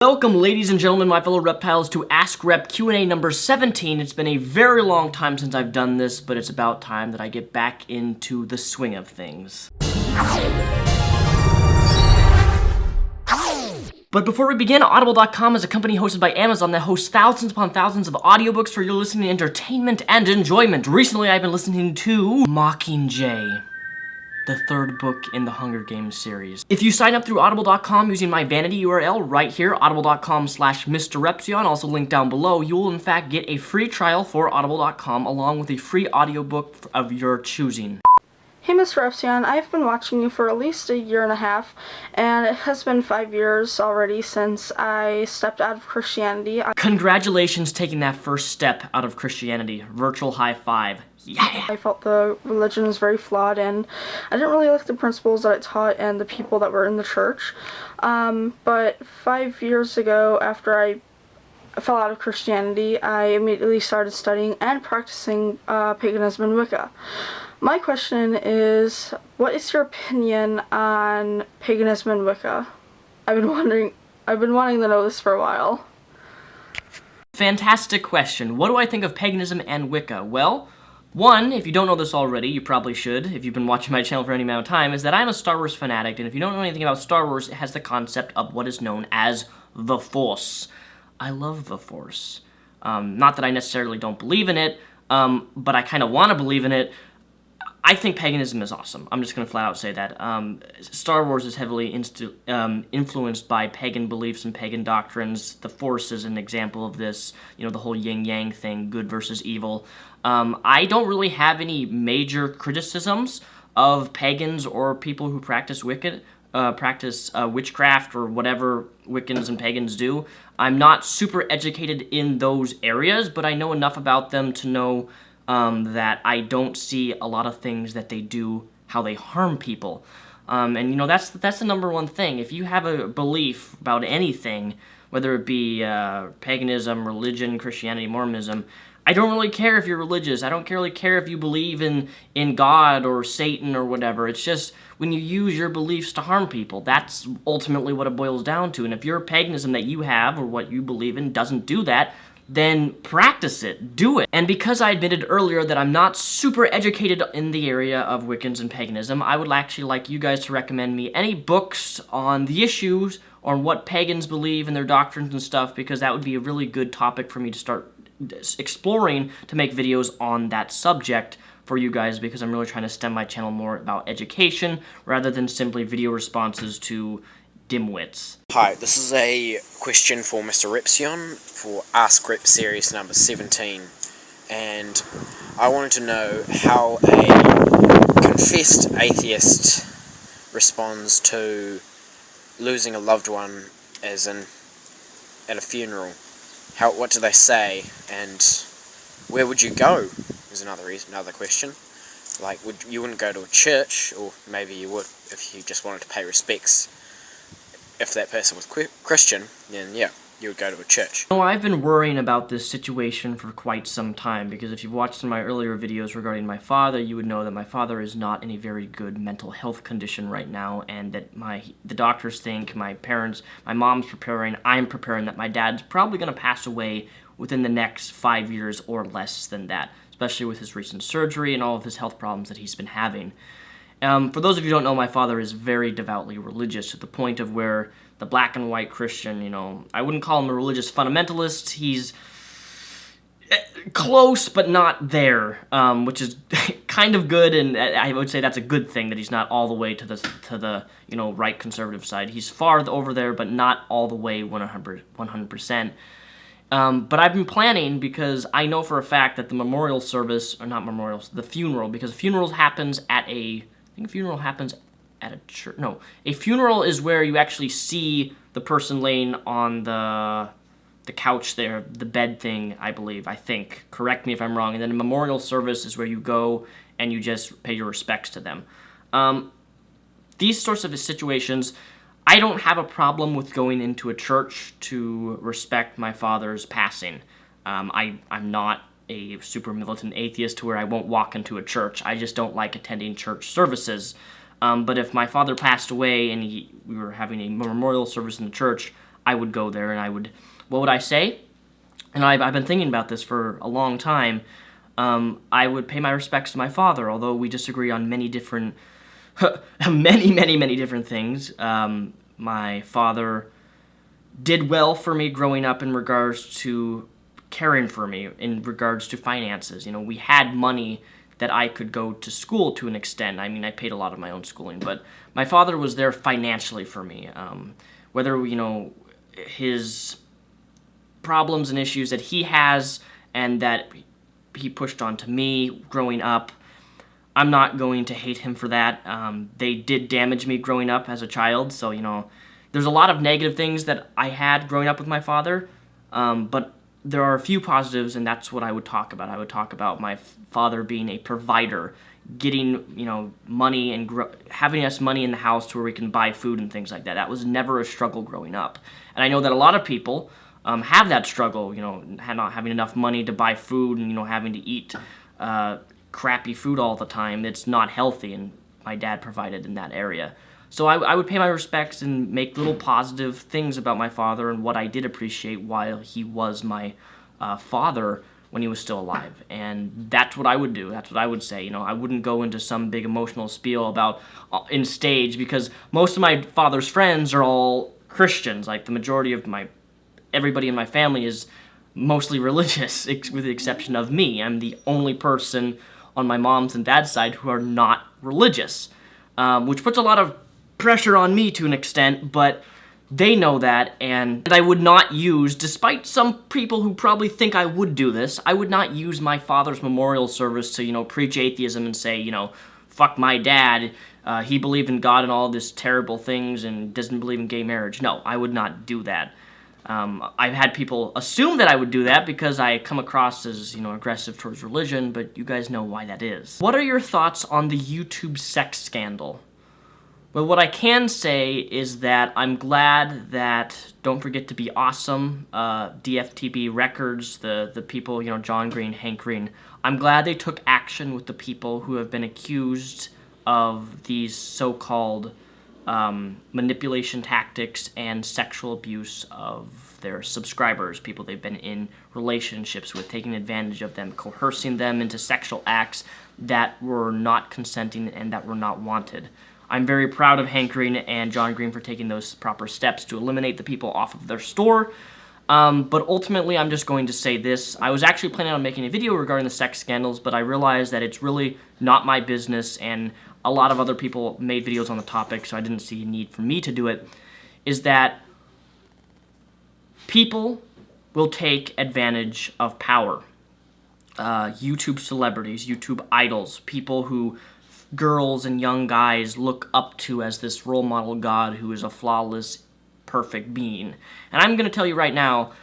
Welcome, ladies and gentlemen, my fellow reptiles, to Ask Rep Q&A number 17. It's been a very long time since I've done this, but it's about time that I get back into the swing of things. But before we begin, Audible.com is a company hosted by Amazon that hosts thousands upon thousands of audiobooks for your listening entertainment and enjoyment. Recently, I've been listening to Mockingjay, the third book in the Hunger Games series. If you sign up through Audible.com using my vanity URL right here, audible.com/MrRepsion, also linked down below, you will in fact get a free trial for Audible.com along with a free audiobook of your choosing. Hey Mr. Repsion, I've been watching you for at least a year and a half, and it has been 5 years already since I stepped out of Christianity. Congratulations taking that first step out of Christianity. Virtual high five. Yeah! I felt the religion was very flawed, and I didn't really like the principles that it taught and the people that were in the church. But 5 years ago, after I fell out of Christianity, I immediately started studying and practicing Paganism and Wicca. My question is, what is your opinion on Paganism and Wicca? I've been wanting to know this for a while. Fantastic question. What do I think of Paganism and Wicca? Well, one, if you don't know this already, you probably should, if you've been watching my channel for any amount of time, is that I'm a Star Wars fanatic, and if you don't know anything about Star Wars, it has the concept of what is known as the Force. I love the Force. Not that I necessarily don't believe in it, but I kind of want to believe in it. I think paganism is awesome. I'm just going to flat out say that. Star Wars is heavily influenced by pagan beliefs and pagan doctrines. The Force is an example of this. You know, the whole yin-yang thing, good versus evil. I don't really have any major criticisms of pagans or people who practice witchcraft or whatever Wiccans and pagans do. I'm not super educated in those areas, but I know enough about them to know that I don't see a lot of things that they do, how they harm people. And, you know, that's the number one thing. If you have a belief about anything, whether it be paganism, religion, Christianity, Mormonism, I don't really care if you're religious. I don't really care if you believe in God or Satan or whatever. It's just when you use your beliefs to harm people, that's ultimately what it boils down to. And if your paganism that you have or what you believe in doesn't do that, then practice it, do it. And because I admitted earlier that I'm not super educated in the area of Wiccans and paganism, I would actually like you guys to recommend me any books on the issues or what pagans believe in their doctrines and stuff, because that would be a really good topic for me to start exploring to make videos on that subject for you guys, because I'm really trying to stem my channel more about education rather than simply video responses to dimwits. Hi, this is a question for Mr. Repsion for Ask Rep series number 17, and I wanted to know how a confessed atheist responds to losing a loved one, as in at a funeral. What do they say, and where would you go? Is another question. Like, you wouldn't go to a church, or maybe you would if you just wanted to pay respects. If that person was Christian, then yeah, you would go to a church. No, I've been worrying about this situation for quite some time, because if you've watched some of my earlier videos regarding my father, you would know that my father is not in a very good mental health condition right now, and that the doctors think, my mom's preparing, I'm preparing, that my dad's probably going to pass away within the next 5 years or less than that, especially with his recent surgery and all of his health problems that he's been having. For those of you who don't know, my father is very devoutly religious, to the point of where the black and white Christian, you know, I wouldn't call him a religious fundamentalist. He's close, but not there, which is kind of good, and I would say that's a good thing, that he's not all the way to the you know, right conservative side. He's far over there, but not all the way 100%. But I've been planning, because I know for a fact that the memorial service, or not memorials, the funeral, because funerals happens at a funeral happens at a church. No, a funeral is where you actually see the person laying on the couch there, the bed thing, I think. Correct me if I'm wrong. And then a memorial service is where you go and you just pay your respects to them. These sorts of situations, I don't have a problem with going into a church to respect my father's passing. I'm not a super militant atheist to where I won't walk into a church. I just don't like attending church services. But if my father passed away and we were having a memorial service in the church, I would go there and what would I say? And I've been thinking about this for a long time. I would pay my respects to my father, although we disagree on many different, many different things. My father did well for me growing up in regards to caring for me, in regards to finances. You know, we had money that I could go to school to an extent. I mean, I paid a lot of my own schooling, but my father was there financially for me. Whether, you know, his problems and issues that he has and that he pushed onto me growing up, I'm not going to hate him for that. They did damage me growing up as a child, so, you know, there's a lot of negative things that I had growing up with my father, but there are a few positives, and that's what I would talk about. I would talk about my father being a provider, getting, you know, money and having us money in the house to where we can buy food and things like that. That was never a struggle growing up. And I know that a lot of people have that struggle, you know, not having enough money to buy food and, you know, having to eat crappy food all the time. It's not healthy, and my dad provided in that area. So I would pay my respects and make little positive things about my father and what I did appreciate while he was my father when he was still alive. And that's what I would do. That's what I would say. You know, I wouldn't go into some big emotional spiel about in stage, because most of my father's friends are all Christians. Like, the majority of everybody in my family is mostly religious, with the exception of me. I'm the only person on my mom's and dad's side who are not religious, which puts a lot of pressure on me to an extent, but they know that, and I would not use, despite some people who probably think I would do this, I would not use my father's memorial service to, you know, preach atheism and say, you know, fuck my dad, he believed in God and all this terrible things and doesn't believe in gay marriage. No, I would not do that. I've had people assume that I would do that because I come across as, you know, aggressive towards religion, but you guys know why that is. What are your thoughts on the YouTube sex scandal? Well, what I can say is that I'm glad that Don't Forget to Be Awesome, DFTB Records, the people, you know, John Green, Hank Green, I'm glad they took action with the people who have been accused of these so-called manipulation tactics and sexual abuse of their subscribers, people they've been in relationships with, taking advantage of them, coercing them into sexual acts that were not consenting and that were not wanted. I'm very proud of Hank Green and John Green for taking those proper steps to eliminate the people off of their store. But ultimately, I'm just going to say this. I was actually planning on making a video regarding the sex scandals, but I realized that it's really not my business, and a lot of other people made videos on the topic, so I didn't see a need for me to do it, is that people will take advantage of power. YouTube celebrities, YouTube idols, people who girls and young guys look up to as this role model god who is a flawless, perfect being. And I'm going to tell you right now,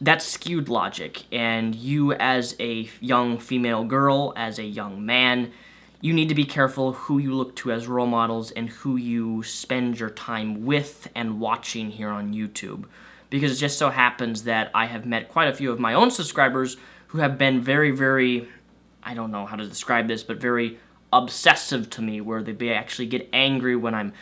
that's skewed logic, and you as a young female girl, as a young man, you need to be careful who you look to as role models and who you spend your time with and watching here on YouTube. Because it just so happens that I have met quite a few of my own subscribers who have been very, I don't know how to describe this, but very obsessive to me, where they actually get angry when I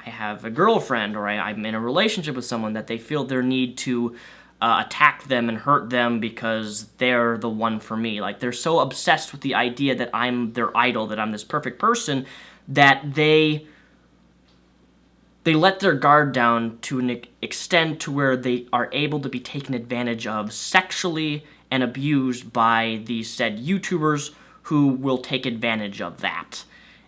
have a girlfriend or I'm in a relationship with someone, that they feel their need to attack them and hurt them because they're the one for me. Like, they're so obsessed with the idea that I'm their idol, that I'm this perfect person, that they let their guard down to an extent to where they are able to be taken advantage of sexually and abused by these said YouTubers who will take advantage of that.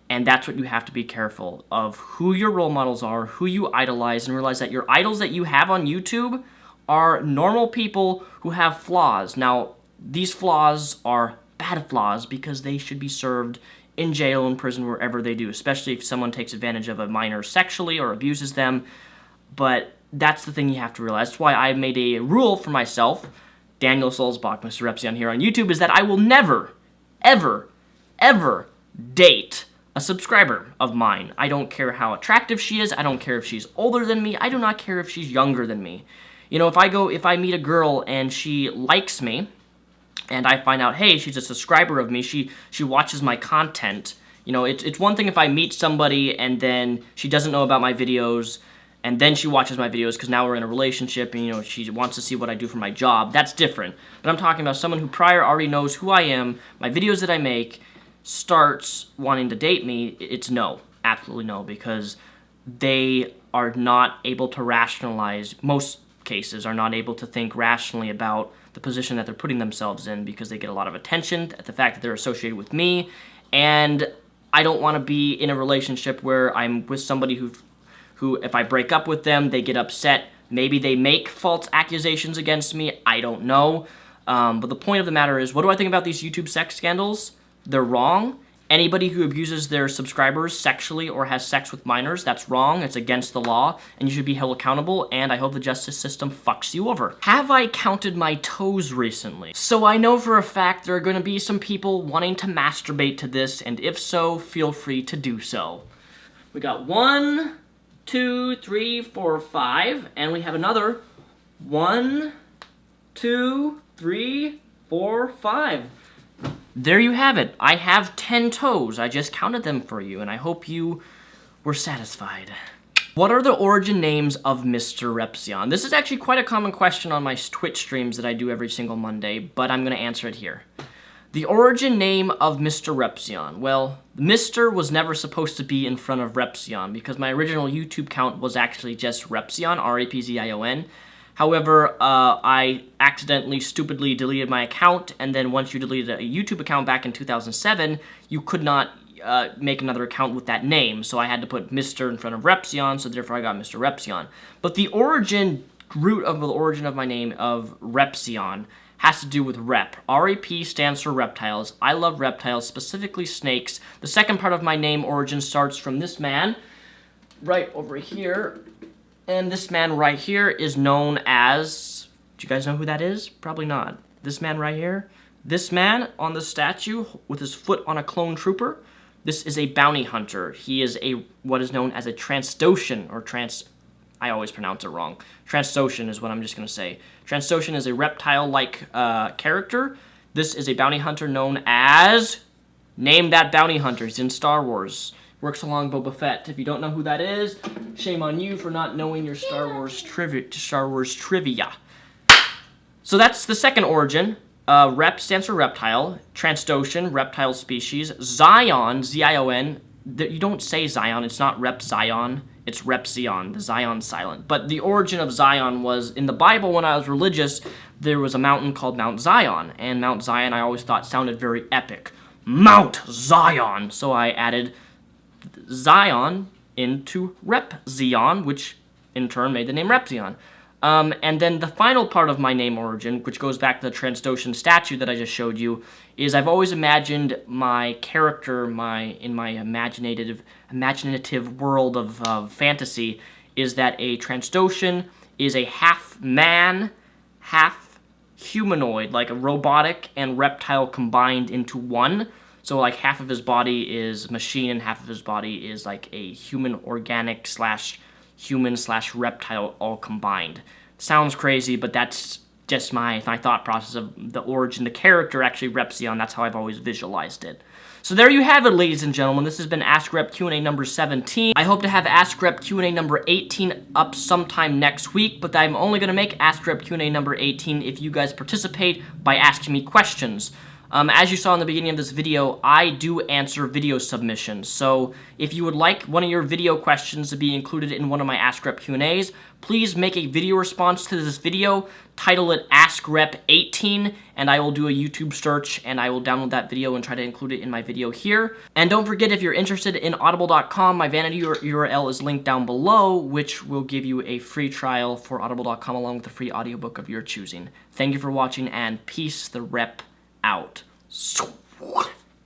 And that's what you have to be careful of, who your role models are, who you idolize, and realize that your idols that you have on YouTube are normal people who have flaws. Now, these flaws are bad flaws because they should be served in jail, in prison, wherever they do, especially if someone takes advantage of a minor sexually or abuses them. But that's the thing you have to realize. That's why I made a rule for myself, Daniel Solzbach, Mr. Repsion here on YouTube, is that I will never, ever date a subscriber of mine. I don't care how attractive she is. I don't care if she's older than me. I do not care if she's younger than me. You know, if I meet a girl and she likes me, and I find out, hey, she's a subscriber of me, she watches my content. You know, it's one thing if I meet somebody and then she doesn't know about my videos, and then she watches my videos because now we're in a relationship and, you know, she wants to see what I do for my job. That's different. But I'm talking about someone who prior already knows who I am, my videos that I make, starts wanting to date me. It's no. Absolutely no, because they are not able to rationalize, most cases are not able to think rationally about the position that they're putting themselves in, because they get a lot of attention at the fact that they're associated with me, and I don't want to be in a relationship where I'm with somebody who if I break up with them, they get upset. Maybe they make false accusations against me. I don't know. But the point of the matter is, what do I think about these YouTube sex scandals? They're wrong. Anybody who abuses their subscribers sexually or has sex with minors, that's wrong. It's against the law, and you should be held accountable, and I hope the justice system fucks you over. Have I counted my toes recently? So I know for a fact there are going to be some people wanting to masturbate to this, and if so, feel free to do so. We got 1, 2, 3, 4, 5, and we have another 1, 2, 3, 4, 5. There you have it. I have 10 toes. I just counted them for you, and I hope you were satisfied. What are the origin names of Mr. Repsion? This is actually quite a common question on my Twitch streams that I do every single Monday, but I'm going to answer it here. The origin name of Mr. Repsion. Well, Mr. was never supposed to be in front of Repsion, because my original YouTube count was actually just Repsion, R-A-P-Z-I-O-N. However, I accidentally, stupidly deleted my account, and then once you deleted a YouTube account back in 2007, you could not make another account with that name, so I had to put Mr. in front of Repsion, so therefore I got Mr. Repsion. But the root of the origin of my name of Repsion has to do with rep. R-E-P stands for reptiles. I love reptiles, specifically snakes. The second part of my name origin starts from this man, right over here. And this man right here is known as... Do you guys know who that is? Probably not. This man right here? This man on the statue with his foot on a clone trooper? This is a bounty hunter. He is what is known as a Transtocean, or I always pronounce it wrong. Transtocean is what I'm just going to say. Transtocean is a reptile-like character. This is a bounty hunter known as... Name that bounty hunter. He's in Star Wars. Works along Boba Fett. If you don't know who that is, shame on you for not knowing your Star Wars trivia. So that's the second origin. Rep stands for reptile. Transtocean, reptile species. Zion, Z-I-O-N. You don't say Zion. It's not Rep Zion. It's Repsion. The Zion's silent. But the origin of Zion was, in the Bible when I was religious, there was a mountain called Mount Zion. And Mount Zion I always thought sounded very epic. Mount Zion! So I added Zion into Repzion, which in turn made the name Repzion. And then the final part of my name origin, which goes back to the Transtocean statue that I just showed you, is I've always imagined my character, in my imaginative world of fantasy, is that a Transtocean is a half man, half humanoid, like a robotic and reptile combined into one. So like half of his body is machine and half of his body is like a human organic / human / reptile all combined. Sounds crazy, but that's just my thought process of the origin. The character actually Repzion, that's how I've always visualized it. So there you have it, ladies and gentlemen. This has been Ask Rep Q&A number 17. I hope to have Ask Rep Q&A number 18 up sometime next week, but I'm only going to make Ask Rep Q&A number 18 if you guys participate by asking me questions. As you saw in the beginning of this video, I do answer video submissions, so if you would like one of your video questions to be included in one of my Ask Rep Q&As, please make a video response to this video, title it Ask Rep 18, and I will do a YouTube search, and I will download that video and try to include it in my video here. And don't forget, if you're interested in audible.com, my vanity URL is linked down below, which will give you a free trial for audible.com along with a free audiobook of your choosing. Thank you for watching, and peace the rep out.